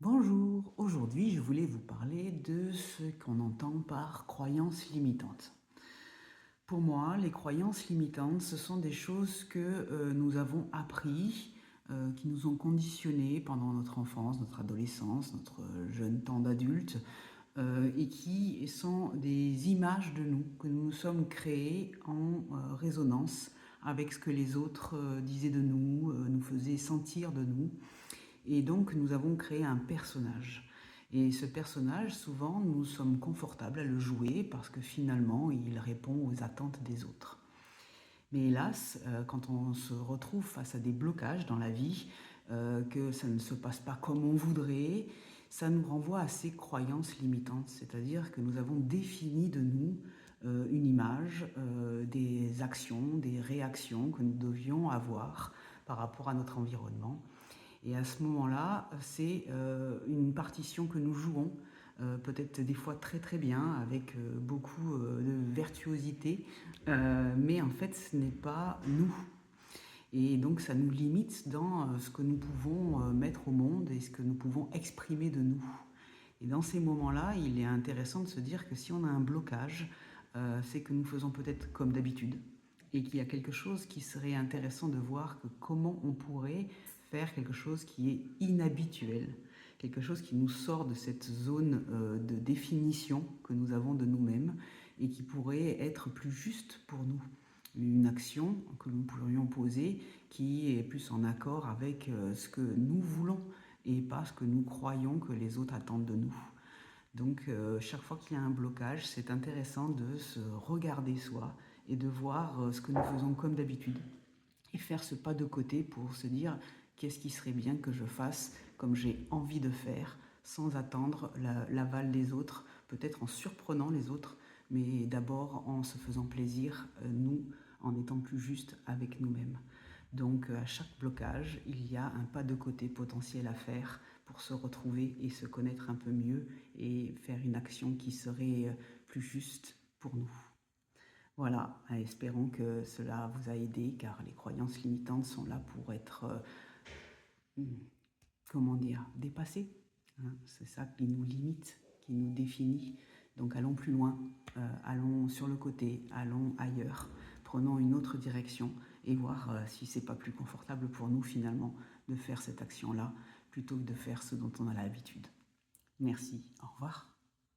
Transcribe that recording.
Bonjour, aujourd'hui je voulais vous parler de ce qu'on entend par croyances limitantes. Pour moi, les croyances limitantes, ce sont des choses que nous avons appris, qui nous ont conditionnés pendant notre enfance, notre adolescence, notre jeune temps d'adulte, et qui sont des images de nous, que nous nous sommes créées en résonance avec ce que les autres disaient de nous, nous faisaient sentir de nous. Et donc, nous avons créé un personnage. Et ce personnage, souvent, nous sommes confortables à le jouer parce que finalement, il répond aux attentes des autres. Mais hélas, quand on se retrouve face à des blocages dans la vie, que ça ne se passe pas comme on voudrait, ça nous renvoie à ces croyances limitantes. C'est-à-dire que nous avons défini de nous une image, des actions, des réactions que nous devions avoir par rapport à notre environnement. Et à ce moment-là, c'est une partition que nous jouons, peut-être des fois très très bien, avec beaucoup de virtuosité, mais en fait ce n'est pas nous. Et donc ça nous limite dans ce que nous pouvons mettre au monde et ce que nous pouvons exprimer de nous. Et dans ces moments-là, il est intéressant de se dire que si on a un blocage, c'est que nous faisons peut-être comme d'habitude et qu'il y a quelque chose qui serait intéressant de voir que comment on pourrait faire quelque chose qui est inhabituel, quelque chose qui nous sort de cette zone de définition que nous avons de nous-mêmes et qui pourrait être plus juste pour nous. Une action que nous pourrions poser qui est plus en accord avec ce que nous voulons et pas ce que nous croyons que les autres attendent de nous. Donc chaque fois qu'il y a un blocage, c'est intéressant de se regarder soi et de voir ce que nous faisons comme d'habitude et faire ce pas de côté pour se dire qu'est-ce qui serait bien que je fasse comme j'ai envie de faire sans attendre l'aval des autres, peut-être en surprenant les autres, mais d'abord en se faisant plaisir, nous, en étant plus juste avec nous-mêmes. Donc à chaque blocage, il y a un pas de côté potentiel à faire pour se retrouver et se connaître un peu mieux et faire une action qui serait plus juste pour nous. Voilà, espérons que cela vous a aidé car les croyances limitantes sont là pour être, comment dire, dépassées. Hein. C'est ça qui nous limite, qui nous définit. Donc allons plus loin, allons sur le côté, allons ailleurs, prenons une autre direction et voir si c'est pas plus confortable pour nous finalement de faire cette action-là plutôt que de faire ce dont on a l'habitude. Merci, au revoir.